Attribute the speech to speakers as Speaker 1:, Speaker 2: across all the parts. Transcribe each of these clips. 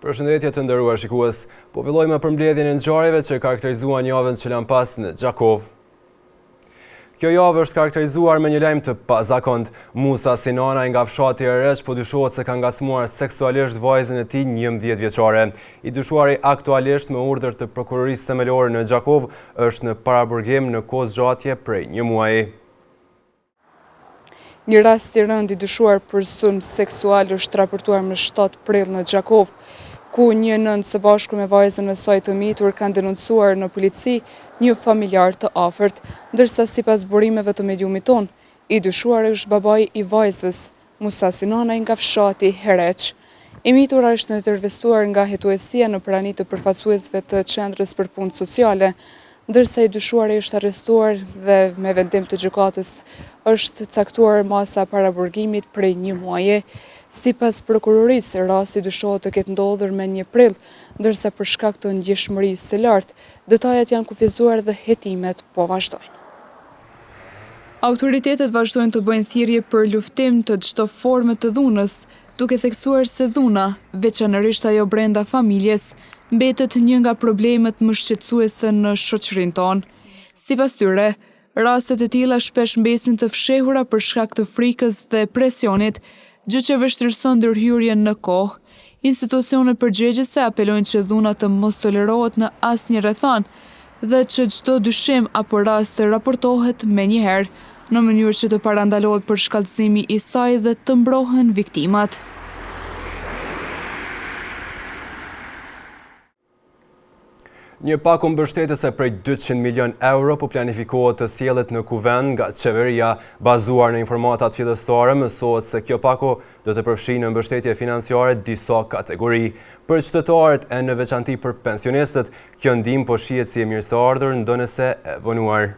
Speaker 1: Përshëndetje të nderuar shikues, po fillojmë përmbledhjen e ngjarjeve që karakterizuan javën që lan pas në Gjakov. Kjo javë është karakterizuar me një lajm të pazakont. Musa Sinana nga fshati e Reç po dyshohet se ka ngacmuar seksualisht vajzën e tij 11 vjeçare. I dyshuari aktualisht me urdhër të prokurorisë themelore në Gjakov është në paraburgim në kohë zgjatje prej 1 muaji.
Speaker 2: Një rast i rënd i dyshuar për sulm seksual është raportuar më 7 prill në Gjakov, ku një nënë së bashku me vajzën e saj të mitur kanë denoncuar në polici një familjar të afërt, ndërsa sipas burimeve të mediumit ton, i dyshuar është babai i vajzës, Musa Sinana nga fshati Reç. I mitur është ndërvestuar nga hetuesia në prani të përfaqësuesve të qendrës për punë sociale, ndërsa i dyshuari është arrestuar dhe me vendim të gjykatës është caktuar masa paraburgimit prej 1 muaji. Sipas prokurorisë, rasti dyshohet të ketë ndodhur me 1 prill, ndërsa për shkak të ndjeshmërisë së lartë, detajat janë kufizuar dhe hetimet po vazhdojnë. Autoritetet vazhdojnë të bëjnë thirrje për luftim të çdo forme të dhunës, duke theksuar se dhuna, veçanërisht ajo brenda familjes, mbetet një nga problemet më shqetësuese në shoqërinë tonë. Sipas tyre, rastet e tilla shpesh mbesin të fshehura për shkak të frikës dhe presionit, gjë që vështirëson ndërhyrjen në kohë. Institucionet përgjegjëse apelojnë që dhuna të mos tolerohet në asnjë rrethon dhe që çdo dyshim apo rast të raportohet menjëherë, në mënyrë që të parandalohet përshkallëzimi i saj dhe të mbrohen viktimat.
Speaker 1: Një paku mbështetëse prej 200 milion euro po planifikohet të sjellet në kuvend nga qeveria, bazuar në informatat fillestare, mësohet se kjo paku do të përfshijë në mbështetje financiare disa kategori. Për qytetarët e në veçanti për pensionistët, kjo ndihmë po shihet si e mirëseardhur ndonëse e vonuar.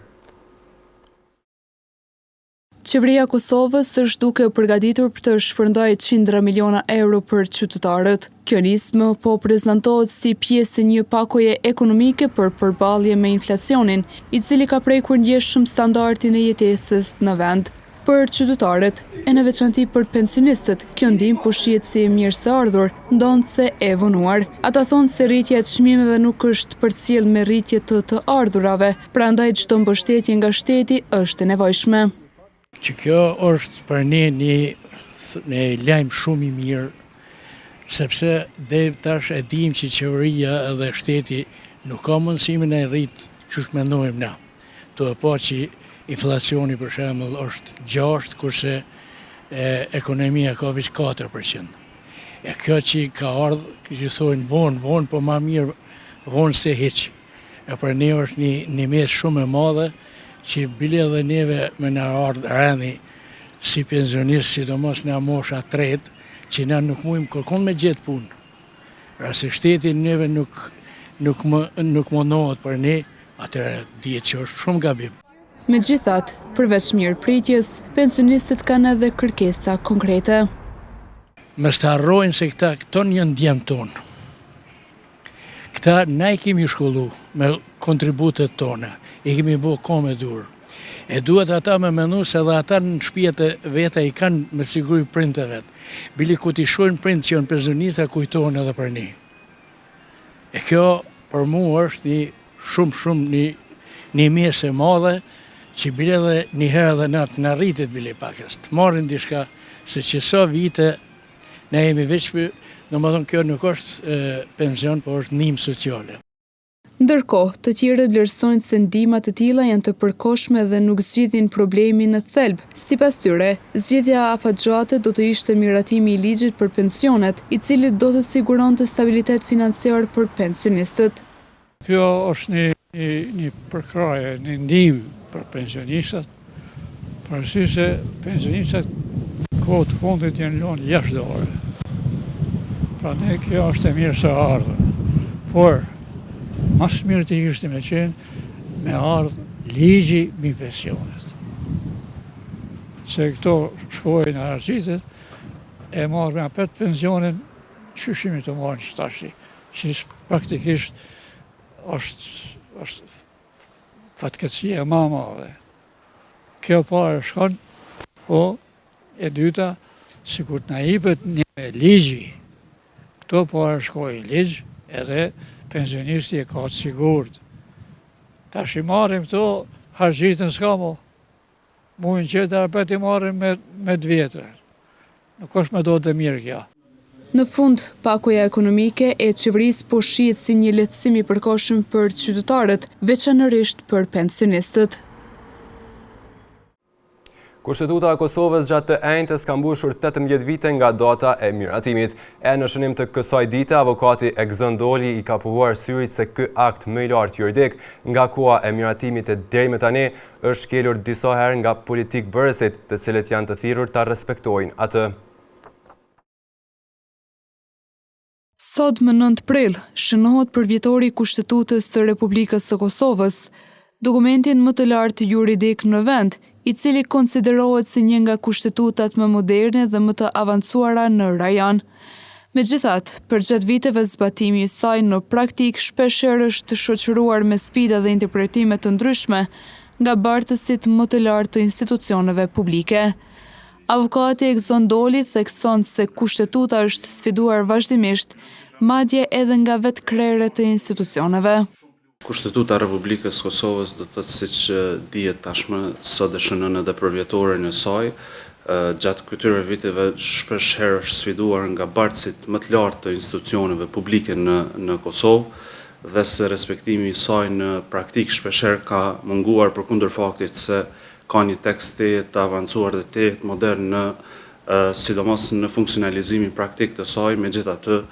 Speaker 2: Qeveria e Kosovës është duke u përgatitur për të shpërndajë qindra miliona euro për qytetarët. Kjo nismë po prezantohet si pjesë e një pakoje ekonomike për përballje me inflacionin, i cili ka prekur ndjeshëm standardin e jetesës në vend. Për qytetarët, e në veçanti për pensionistët, kjo ndihmë po shihet si e mirëseardhur, ndonse e vonuar. Ata thonë se rritja e çmimeve nuk është përcjell me rritje të ardhurave, prandaj çdo mbështetje nga shteti është e nevojshme.
Speaker 3: Që kjo është për ne një lajm shumë i mirë, sepse dhe tash e dim që qeveria edhe shteti nuk ka mundësimin e rritë që mendojmë na. To e pa që inflacioni për shembull është 6, kurse ekonomia ka veç 4%. E kjo që ka ardhur, që thonë vonë, po ma mirë vonë se hiç. E për ne është një mes shumë e madhe, që bile dhe neve me në ardhë rëni si pensionist, sidomos në mosha 3, që na nuk mujmë kërkon me gjithë punë. Rase shteti neve nuk mundohet për ne, atëre dihet që është shumë gabim.
Speaker 2: Megjithatë, përveç mirëpritjes, pensionistët kanë edhe kërkesa konkrete.
Speaker 3: Mos të harrojnë se këto janë ndjem tonë. Këta na I kemi shkollu me kontributet tona. I kemi bo kome dur. E duhet ata me menu se dhe ata në shtëpiat e veta I kanë me siguri print e vetë. Bili ku t'i shojnë print që janë pensionista kujtohen edhe për ne. E kjo për mu është shumë një mes e madhe që bile dhe një herë dhe natë në rritit bile pakës. Të marrin diçka se që sa vite ne jemi veç për, në më thonë kjo nuk është pension, por është ndihmë sociale.
Speaker 2: Ndërkohë, të tjerët vlerësojnë se ndihmat të tilla janë të përkohshme dhe nuk zgjidhin problemin në thelb. Sipas tyre, zgjedhja afatgjate do të ishte miratimi I ligjit për pensionet, I cili do të siguronte stabilitet financiar për pensionistët.
Speaker 4: Kjo është një përkraje, një ndihmë për pensionistët, për arsye se pensionistët kohë të fundit janë lënë jashtëdore. Pra ne kjo është e mirëseardhur. Por mas mirë të ishte me qenë me ardhë ligji mbi pensionet. Se këto shkojnë argjitet, e marrë me apet pensionin, qyshimi të marrë që tashi, që praktikisht është fatkeqësia e ma madhe. Kjo parë shkon, po e dyta, sikur të na jepet një ligji Këto po shkojnë ligj, edhe pensionisti e ka të sigurt. Tash i marrim këto, harxhitën s'ka mo. Mujnë që të arpet i marrim me 2 vjetra. Nuk është me do të mirë kja.
Speaker 2: Në fund, pakuja ekonomike e qeverisë po shihet si një lehtësim i përkohshëm për qytetarët, veçanërisht për pensionistët.
Speaker 1: Kushtetuta e Kosovës gjatë të enjtës ka mbushur 18 vite nga data e miratimit. E në shënim të kësaj dite, avokati Egzon Doli i ka pohuar syrit se ky akt më i lartë juridik nga koha e miratimit e deri më tani është shkelur disa herë nga politik bërësit, të cilët janë të thirrur ta respektojnë atë.
Speaker 2: Sot më 9 prill, shënohet përvjetori i Kushtetutës së Republikës së Kosovës, dokumentin më të lartë juridik në vend, i cili konsiderohet si një nga kushtetutat më moderne dhe më të avancuara në rajon. Megjithatë, përgjatë viteve zbatimi i saj në praktik shpeshherë është shoqëruar me sfida dhe interpretime të ndryshme nga bartësit më të lartë të institucioneve publike. Avokati Egzon Doli thekson se kushtetuta është sfiduar vazhdimisht, madje edhe nga vetë krerët e institucioneve.
Speaker 5: Kushtetuta e Republikës Kosovës do të thotë siç dihet tashmë sot e shënon edhe përvjetorin e saj, gjatë këtyre viteve shpesh herë është sfiduar nga bartësit më të lartë të institucioneve publike në Kosovë dhe se respektimi i saj në praktik shpesh herë ka munguar përkundër faktit se ka një tekst të avancuar dhe të modern sidomos në funksionalizimin praktik të saj, megjithatë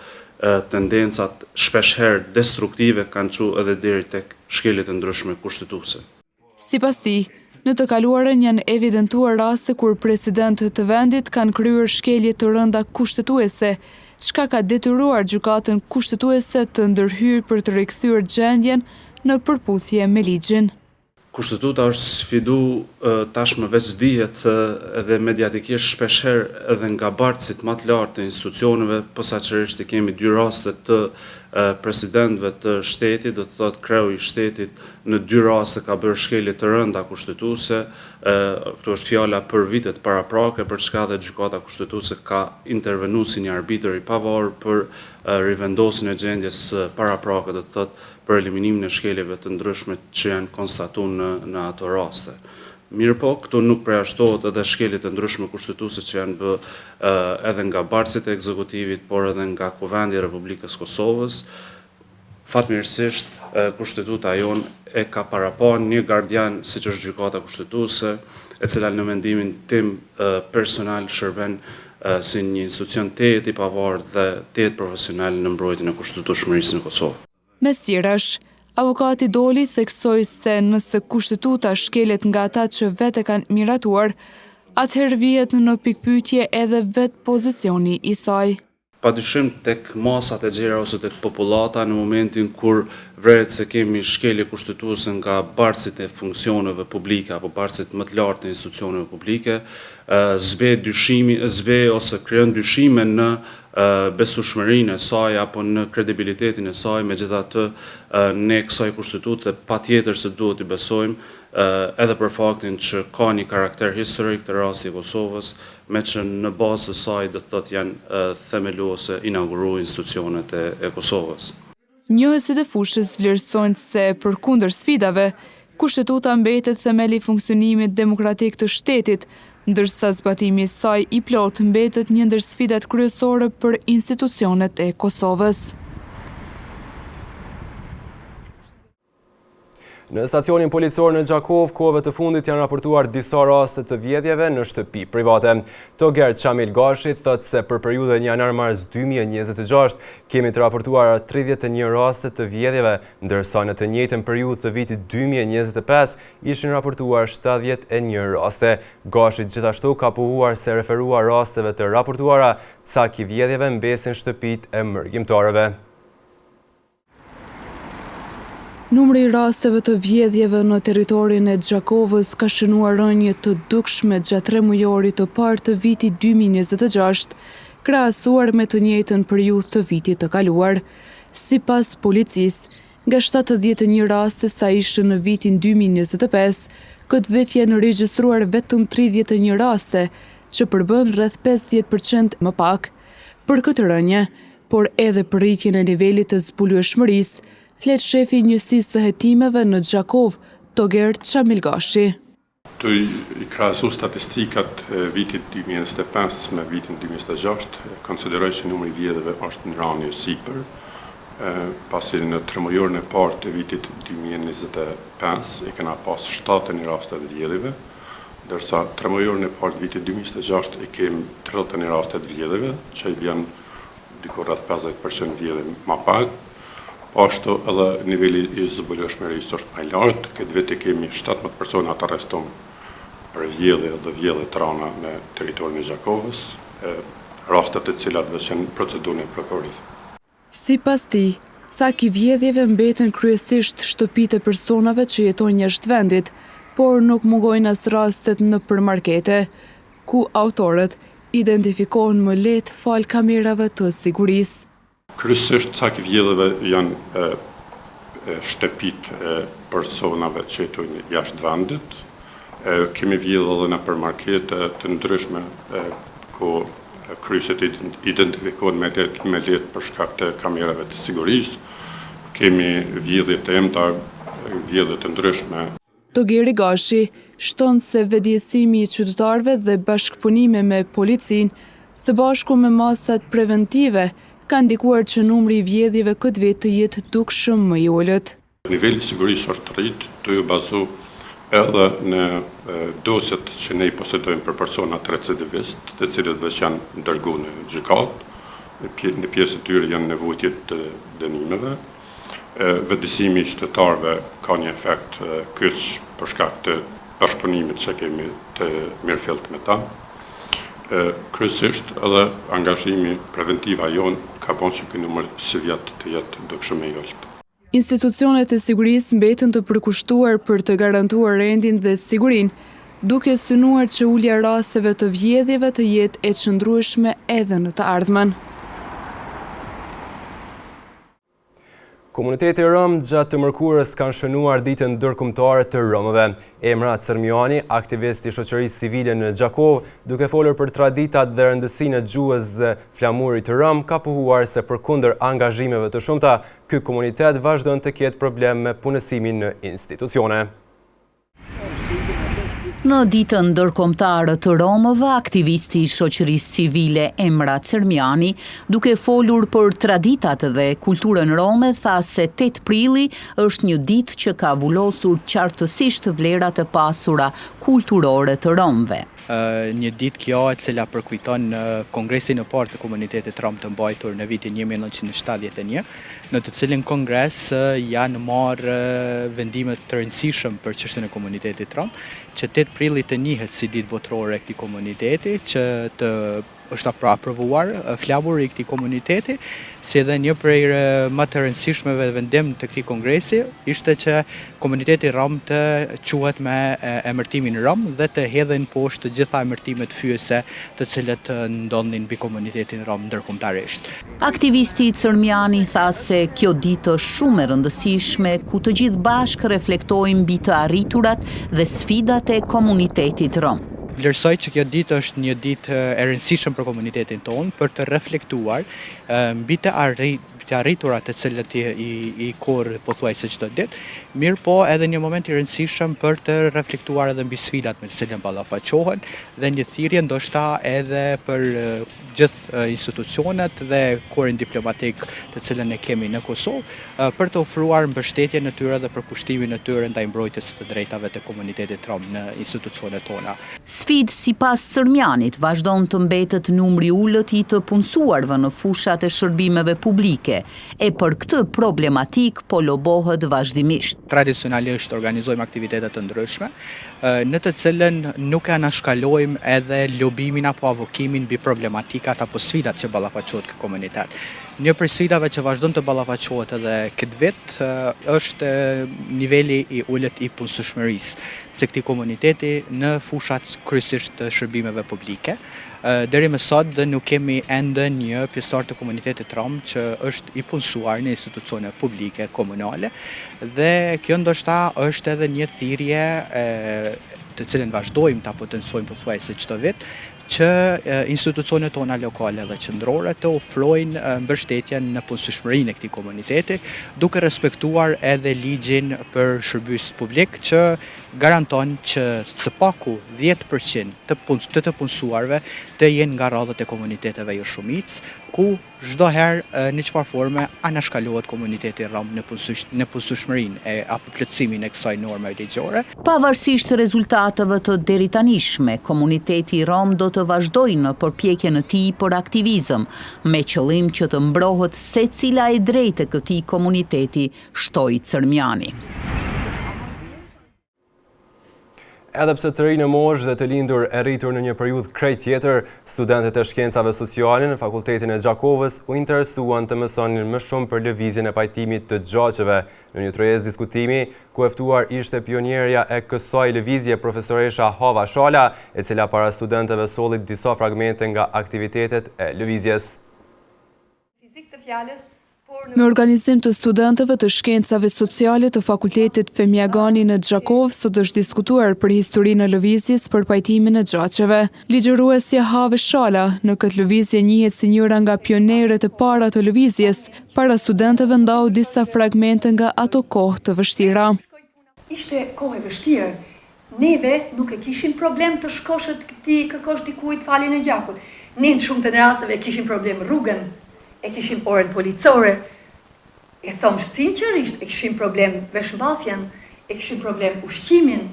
Speaker 5: tendencat shpeshherë destruktive kanë qenë edhe deri tek shkeljet e ndryshme kushtetuese.
Speaker 2: Sipas tij, në të kaluarën janë evidentuar raste kur presidentët të vendit kanë kryer shkelje të rënda kushtetuese, çka ka detyruar gjykatën kushtetuese të ndërhyrë për të rikthyer gjendjen në përputhje me ligjin.
Speaker 5: Kushtetuta është sfidu tashmë veç dihet edhe mediatikisht shpeshherë edhe nga bartësit më të lartë të institucioneve, posaçërisht kemi 2 raste të presidentëve të shtetit, do të thotë kreu i shtetit në 2 raste ka bërë shkelje të rënda kushtetuese. Këtu është fjala për vitet paraprake, për çka dhe gjykata kushtetuese ka intervenuar si një arbitër i pavarur për rivendosjen e gjendjes paraprake, do të thotë për eliminimin e shkeljeve të ndryshme që janë konstatuar në ato raste. Mirë po, këtu nuk përjashtohet edhe shkeljet e ndryshme kushtetuese që janë bë edhe nga bartësit e ekzekutivit, por edhe nga Kuvendi i Republikës Kosovës. Fatmirësisht, kushtetuta jon e ka parapa një gardian siç është gjykata kushtetuese, e cila në mendimin tim personal shërben si një institucion i pavarur dhe profesional në mbrojtjen e kushtetueshmërisë në Kosovë.
Speaker 2: Mes tjerash, avokati Doli theksoi se nëse kushtetuta shkelet nga ata që vetë kanë miratuar, atëherë vihet në pikpyetje edhe vetë pozicioni i saj.
Speaker 5: Padyshim tek masat e gjera ose tek popullata në momentin kur vret se kemi shkelje kushtetuese nga bartësit e funksioneve publike apo bartësit më të lartë të institucioneve publike, zbe ose krijon dyshime në besueshmërinë e saj apo në kredibilitetin e saj, megjithatë ne kësaj kushtetute patjetër se duhet i besojmë edhe për faktin që ka një karakter historik të rasti i Kosovës, me që në bazë të saj do të thotë janë themeluese inauguru institucionet e Kosovës.
Speaker 2: Njohësit e fushës vlerësojnë se përkundër sfidave, kushtetuta mbetet themeli i funksionimit demokratik të shtetit, ndërsa zbatimi i saj i plot mbetet një ndër sfidat kryesore për institucionet e Kosovës.
Speaker 1: Në stacionin policor në Gjakov, kohëve të fundit janë raportuar disa raste të vjedhjeve në shtëpi private. Toger Qamil Gashi thot se për periudhën janar-mars 2026 kemi të raportuar 31 raste të vjedhjeve, ndërsa në të njëjtën periudhë të vitit 2025 ishin raportuar 71 raste. Gashi gjithashtu ka pohuar se referuar rasteve të raportuara, cak i vjedhjeve mbesin shtëpit e mërgjimtarëve.
Speaker 2: Numri i rasteve të vjedhjeve në territorin e Gjakovës ka shënuar rënje të dukshme gjatë 3 mujorit të parë të vitit 2026, krahasuar me të njëjtën periudhë të vitit të kaluar. Sipas policisë, nga 71 raste sa ishën në vitin 2025, këtë vit janë regjistruar vetëm 31 raste, që përbën rreth 50% më pak. Për këtë rënje, por edhe për rritjen e nivelit të zbulueshmërisë, flet shefi i njësisë së hetimeve në Gjakov, Toger Çamilgashi.
Speaker 6: Të i krahasu statistikat vitit 2025 me vitin 2026, konsideroj që numri i vjedhjeve është në rënje sipër, pasi në tremujorën e parë të vitit 2025 i kena pas 71 raste të vjedhjeve, ndërsa tremujorën e parë të vitit 2026 i kemi 31 raste të vjedhjeve, që i vjen diku rreth 50% vjedhje më pak. Ashtu edhe niveli i zbulueshmërisë është më i lartë. Këtë vit kemi 17 persona të arrestuar për vjedhje dhe vjedhje të rana në territorin e Gjakovës, rastet të cilat vëshën procedurën e prokurorisë.
Speaker 2: Sipas tij, cak i vjedhjeve mbeten kryesisht shtëpitë e personave që jetojnë jashtë vendit, por nuk mungojnë as rastet në përmarkete, ku autorët identifikohen më lehtë fal kamerave të sigurisë.
Speaker 6: Kryesisht cak i vjedhjeve janë shtëpitë e personave që jetojnë jashtë vendit. Kemi vjedhje edhe në përmarkete të ndryshme ku kryeset identifikohen me lehtë për shkak të kamerave të sigurisë. Kemi vjedhje të emta, vjedhje të ndryshme.
Speaker 2: Togeri Gashi shton se vetëdijësimi i qytetarëve dhe bashkëpunimi me policinë, së bashku me masat preventive, ka ndikuar që numri i vjedhjeve këtë vit të jetë dukshëm më i ulët.
Speaker 6: Niveli i sigurisë është rrit, të ju bazu edhe në dosjet që ne i posedojmë për personat recidivistë, të cilët veç janë dërguar në gjykatë, në pjesë të tyre janë nevojtit të dënimeve. Vetëdijësimi i qytetarëve ka një efekt kyç për shkak të bashkëpunimit që kemi të mirëfillt me ta. Kryesisht edhe angazhimi preventiv jon ka bën që ky numër si vjet të jetë dukshëm i ulët.
Speaker 2: Institucionet e sigurisë mbeten të përkushtuar për të garantuar rendin dhe sigurinë, duke synuar që ulja e rasteve të vjedhjeve të jetë e qëndrueshme edhe në të ardhmen.
Speaker 1: Komuniteti rom gjatë të mërkurës kanë shënuar ditën ndërkombëtare të romëve. Emra Cermiani, aktivisti i shoqërisë civile në Gjakov, duke folur për traditat dhe rëndësinë e gjuhës flamurit të rom, ka pohuar se përkundër angazhimeve të shumta, ky komunitet vazhdon të ketë problem me punësimin në institucione.
Speaker 7: Në ditën ndërkombëtare të romëve, aktivisti i shoqërisë civile Emra Cermiani, duke folur për traditat dhe kulturën rome, tha se 8 prilli është një ditë që ka vullosur qartësisht vlerat e pasura kulturore të romëve.
Speaker 8: Një ditë kjo e cila përkujton kongresin e parë të komunitetit rom të mbajtur në vitin 1971, në të cilin kongres janë marrë vendimet të rëndësishëm për çështjen e komunitetit rom, që 8 prilli të njihet si ditë botërore e këtij komuniteti, që është aprovuar flamuri i këtij komuniteti, si edhe një prej më të rëndësishmeve vendim të këtij kongresi ishte që komuniteti rom të quhet me emërtimin rom dhe të hedhin poshtë të gjitha emërtimet fyese të cilët ndodhin mbi komunitetin rom ndërkombëtarisht.
Speaker 7: Aktivisti Cermiani tha se kjo ditë është shumë e rëndësishme ku të gjithë bashkë reflektojmë mbi të arriturat dhe sfidat e komunitetit rom.
Speaker 8: Vlerësoj që kjo ditë është një ditë e rëndësishme për komunitetin tonë për të reflektuar mbi të arriturat e cilët i korë pothuajse çdo ditë, mirë po edhe një moment i rëndësishëm për të reflektuar edhe mbi sfidat me të cilën ballafaqohen dhe një thirrje ndoshta edhe për gjithë institucionet dhe korin diplomatik të cilën e kemi në Kosovë për të ofruar mbështetjen e tyre dhe përkushtimin e tyre ndaj mbrojtjes së të drejtave të komunitetit rom në institucionet tona.
Speaker 7: Sfidë sipas Cermianit vazhdon të mbetet numri ulët i të punësuarve në fushat e shërbimeve publike, e për këtë problematik po lobohet vazhdimisht.
Speaker 8: Tradicionalisht organizojmë aktivitetet të ndryshme, në të cilën nuk e anashkalojmë edhe lobimin apo avokimin mbi problematikat apo sfidat që ballafaqohet ky komunitet. Një prej sfidave që vazhdon të ballafaqohet edhe këtë vit është niveli i ulët i punësueshmërisë së këtij komuniteti në fushat kryesisht të shërbimeve publike. Deri më sot nuk kemi ende një pjesëtar të komunitetit rom që është i punësuar në institucione publike komunale dhe kjo ndoshta është edhe një thirrje të cilën vazhdojmë ta potencojmë pothuajse çdo vit, që institucionet tona lokale dhe qendrore të ofrojnë mbështetjen në punësueshmërinë e këtij komuniteti, duke respektuar edhe ligjin për shërbim publik që garanton që së paku 10% të punësuarve të jenë nga radhët e komuniteteve jo shumicë, ku çdo herë në çfarë forme anashkalohet komuniteti rom në punësueshmërinë apo plotësimin e kësaj norme ligjore.
Speaker 7: Pavarësisht rezultateve të deritanishme, komuniteti rom do të vazhdojë në përpjekjen e tij për aktivizëm, me qëllim që të mbrohet secila e drejtë e këtij komuniteti, shtoi Cërmiani.
Speaker 1: Edhe pse të rinj në moshë dhe të lindur e rritur në një periudhë krejt tjetër, studentët e shkencave sociale në Fakultetin e Gjakovës u interesuan të mësonin më shumë për lëvizjen e pajtimit të gjaçeve. Në një trojez diskutimi, ku e ftuar ishte pionierja e kësaj lëvizje profesoresha Hava Shala, e cila para studentëve solli disa fragmente nga aktivitetet e lëvizjes.
Speaker 2: Me organizim të studentëve të shkencave sociale të Fakultetit Femiagani në Gjakov, sot është diskutuar për historinë e lëvizjes për pajtimin e gjaçeve. Ligjëruesja Hava Shala në këtë lëvizje njihet si njëra nga pionerët e para të lëvizjes, para studentëve ndau disa fragmente nga ato kohë të vështira.
Speaker 9: Ishte kohë e vështirë. Neve nuk e kishim problem të shkoshet ti kërkosh dikujt faljen e gjakut. Ne në shumë të rasteve kishim problem rrugën, e kishim orën policore, e thomë sinqerisht, e kishim problem veshmbasjen, e kishim problem ushqimin,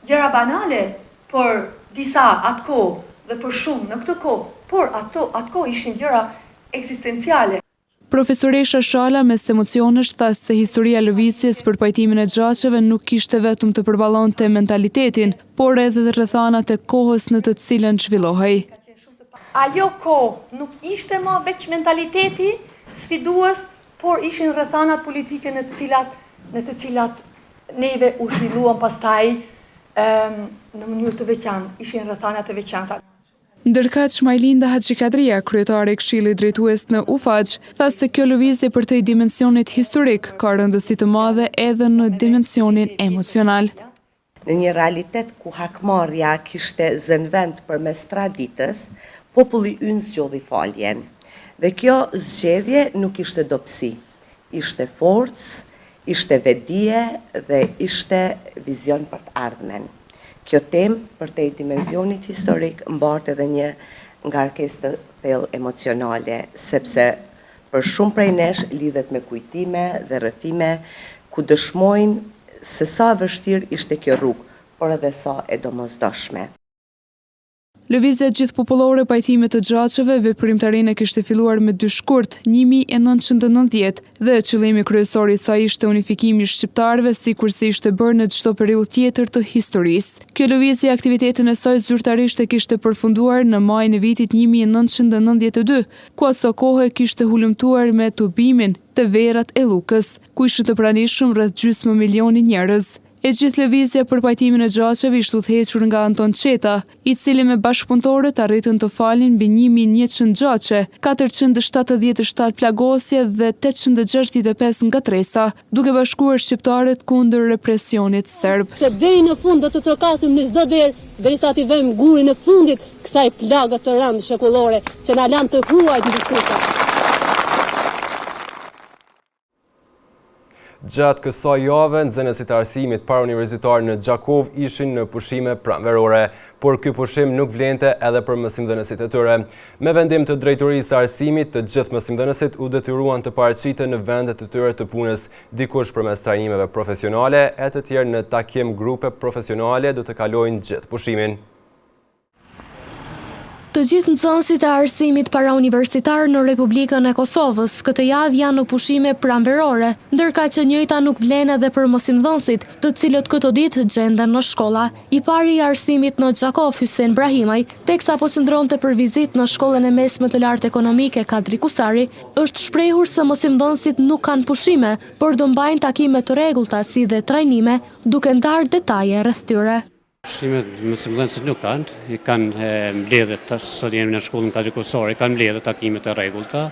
Speaker 9: gjëra banale, por disa atë kohë dhe për shumë në këtë kohë, por atë kohë ishin gjëra eksistenciale.
Speaker 2: Profesoresha Shala mes emocionesh tha se historia e lëvizjes për pajtimin e gjaçeve nuk kishte vetëm të përballonte mentalitetin, por edhe rrethanat e kohës në të cilën zhvillohej.
Speaker 9: Ajo kohë nuk ishte më veç mentaliteti sfidues, por ishin rrethanat politike në të cilat neve u zhvilluam pastaj në mënyrë të veçantë, ishin rrethanat të veçanta.
Speaker 2: Ndërkaq Majlinda Haxhikadria, kryetare e Këshillit Drejtues në UFAQ, tha se kjo lëvizje për të dimensionit historik ka rëndësi të madhe edhe në dimensionin emocional.
Speaker 10: Në një realitet ku hakmarrja kishte zënë vend përmes traditës, populli ynë zgjodhi faljen. Dhe kjo zgjedhje nuk ishte dobësi, ishte forcë, ishte vedije dhe ishte vizion për të ardhmen. Kjo temë për te dimensionit historik mbart edhe një ngarkesë të thellë emocionale, sepse për shumë prej nesh lidhet me kujtime dhe rrëfime ku dëshmojnë se sa vështirë ishte kjo rrugë, por edhe sa e domosdoshme.
Speaker 2: Lëvizja gjithpopullore pajtimit të gjaçeve veprimtarinë kishte filluar me 2 shkurt 1990 dhe qëllimi kryesor i saj ishte unifikimi i shqiptarëve sikurse ishte bërë në çdo periudhë tjetër të historisë. Kjo lëvizje aktivitetin e saj zyrtarisht e kishte përfunduar në majin e vitit 1992, ku aso kohë kishte hulumtuar me tubimin të Verat e Llukës, ku ishte të pranishëm rreth gjysmë milioni njerëz. E gjithë lëvizja për pajtimin e gjaçeve ishte udhëhequr nga Anton Qeta, i cili me bashkëpunëtorët arritën të falin mbi 1100 gjaçe, 477 plagosje dhe 865 ngatresa, duke bashkuar shqiptarët kundër represionit serb.
Speaker 11: Se deri në fund do të trokasim në çdo derë, derisa t'i vëmë gurin e fundit kësaj plagë të rëndë shekullore që na lan të huajt mbi syta.
Speaker 1: Gjatë kësaj jave, nxënësit e arsimit parauniversitar në Gjakov ishin në pushime pranverore, por ky pushim nuk vlente edhe për mësimdhënësit e tyre. Me vendim të drejtorisë së arsimit, të gjithë mësimdhënësit u detyruan të paraqiten në vendet e tyre të punës, dikush përmes trajnimeve profesionale, e të tjerë në takim grupe profesionale do të kalojnë gjithë pushimin.
Speaker 12: Të gjithë nxënësit e arsimit parauniversitar në Republikën e Kosovës këtë javë janë në pushime pranverore, ndërka që njëjta nuk vlen edhe për mësimdhënësit, të cilët këto ditë gjenden në shkolla. I pari i arsimit në Gjakov, Hysen Brahimaj, teksa po qëndronte për vizitë në shkollën e mesme të lartë ekonomike Kadri Kusari, është shprehur se mësimdhënësit nuk kanë pushime, por do mbajnë takime të rregullta si dhe trajnime, duke ndarë detaje rreth tyre.
Speaker 13: Pushimet mësimdhënësit nuk kanë mbledhjet, sot jemi në shkollën Kadri Kusari, kanë mbledhjet takime të rregullta,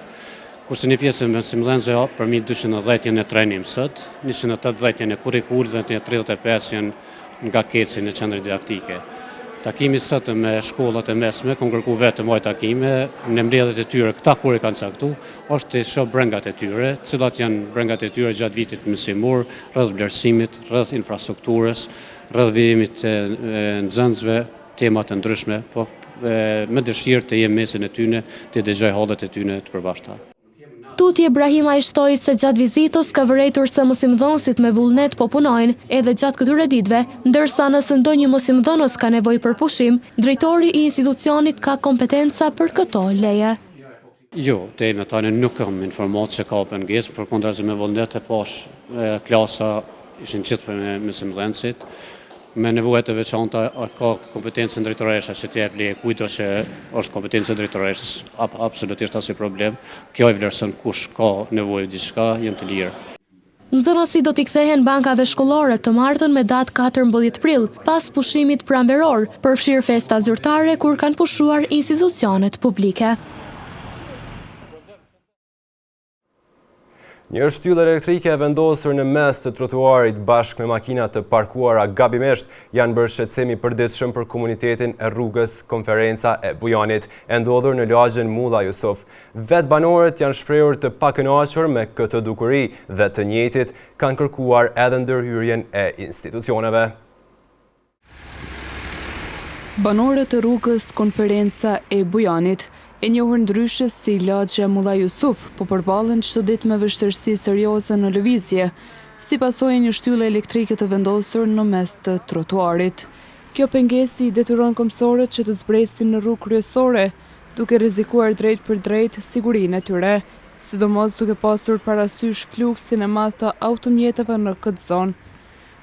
Speaker 13: kurse një pjesë e mësimdhënësve përmi 210 janë në trajnim sot, 180 janë në kurrikulum dhe 35 janë nga keci në qendrën didaktike. Takimi sot me shkollat e mesme, kanë kërku vetëm vaj takime, në mbledhjet e tyre, këta kur i kanë caktu, është të shoh brengat e tyre, cilat janë brengat e tyre gjatë vitit mësimor, rreth vlerësimit, rreth infrastrukturës, rreth vijimit të nxënësve, tema të ndryshme, po me dëshirë të jem mesin e tyne, të dëgjoj hallet e tyne të përbashkëta.
Speaker 12: Tuti Ibrahima i shtoi se gjatë vizitës ka vërejtur se mosimdhënësit me vullnet po punojnë edhe gjatë këtyre ditëve, ndërsa nëse ndonjë mosimdhënës ka nevojë për pushim, drejtori i institucionit ka kompetenca për këto leje.
Speaker 13: Jo, deri në tani nuk kam informatë se ka pengesë, përkundrazi me vullnet e pash klasa ishin gjithë për mosimdhënësit. Me nevojat e veçanta ka kompetencën drejtoresha që të jep leje kujto që është kompetencë drejtoreshës, absolutisht asnjë problem. Kjo i vlerëson kush ka nevojë diçka, janë të lirë.
Speaker 12: Nxënësit do t'i kthehen bankave shkollore të martën me datë 14 prill, pas pushimit pranveror, përfshirë festa zyrtare kur kanë pushuar institucionet publike.
Speaker 1: Një shtyllë elektrike e vendosur në mes të trotuarit bashkë me makina të parkuara gabimisht janë bërë shqetësim i përditshëm për komunitetin e rrugës Konferenca e Bujanit, e ndodhur në lagjen Mulla Jusuf. Vetë banorët janë shprehur të pakënaqur me këtë dukuri dhe të njëjtit kanë kërkuar edhe ndërhyrjen e institucioneve.
Speaker 2: Banorët të rrugës Konferenca e Bujanit, e njohur ndryshe si lagja Mulla Jusuf, po përballen çdo ditë me vështirësi serioze në lëvizje, si pasojë një shtylle elektrike të vendosur në mes të trotuarit. Kjo pengesë i detyron këmbësorët që të zbresin në rrugë kryesore, duke rrezikuar drejt për drejt sigurinë e tyre, sidomos duke pasur parasysh fluksin e madh të automjeteve në këtë zonë.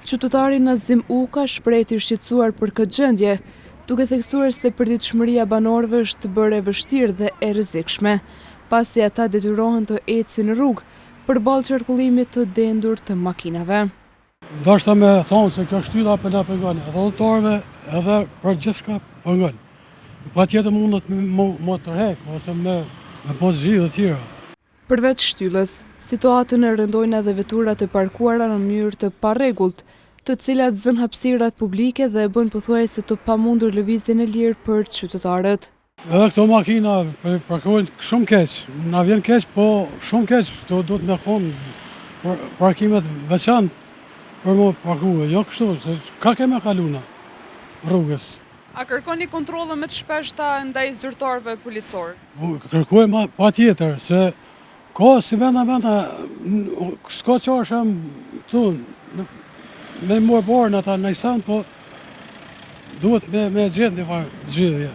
Speaker 2: Qytetari Nazim Uka shpreh i shqetësuar për këtë gjendje, duke theksuar se përditshmëria banorëve është bërë e vështirë dhe e rrezikshme, pasi ata detyrohen të ecin në rrugë përballë qarkullimit të dendur të makinave.
Speaker 4: Ndoshta me thonë se kjo shtylla po na pengon, edhe udhëtarëve edhe për gjithçka pengon. Patjetër mundet më tërheq ose me pozë të tjera.
Speaker 2: Përveç shtyllës, situatën e rëndojnë edhe veturat e parkuara në mënyrë të parregullt, të cilat zën hapësirat publike dhe e bën pothuajse të pamundur lëvizjen e lirë për qytetarët.
Speaker 4: Edhe këto makina parkohen shumë keq, na vjen keq, po shumë keq, këto duhet me thonë parkimet veçantë për më parkuar, jo kështu, se ka kemë kaluna rrugës.
Speaker 2: A kërkoni kontrolle më të shpeshta ndaj zyrtarëve policorë?
Speaker 4: Kërkojmë patjetër, se ka si venda s'ka qashëm këtu, me morë barë në ta nëjsan, po duhet me gjithë një farë gjithje.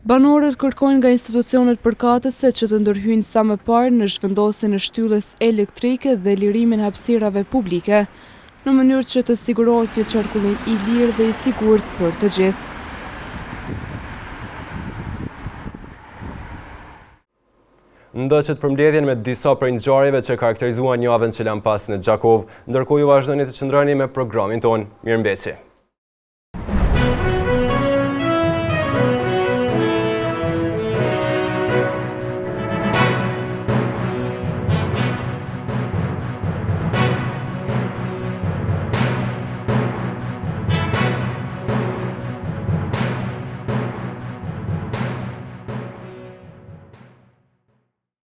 Speaker 2: Banorët kërkojnë nga institucionet përkatëse që të ndërhyjnë sa më parë në zhvendosjen e shtyllës elektrike dhe lirimin e hapësirave publike, në mënyrë që të sigurohet një qarkullim i lirë dhe i sigurt për të gjithë.
Speaker 1: Ndoqët përmbledhjen me disa prej ngjarjeve që karakterizuan javën që lan pas në Gjakov, ndërkohë ju vazhdoni të qëndroni me programin ton. Mirëmbëjtje.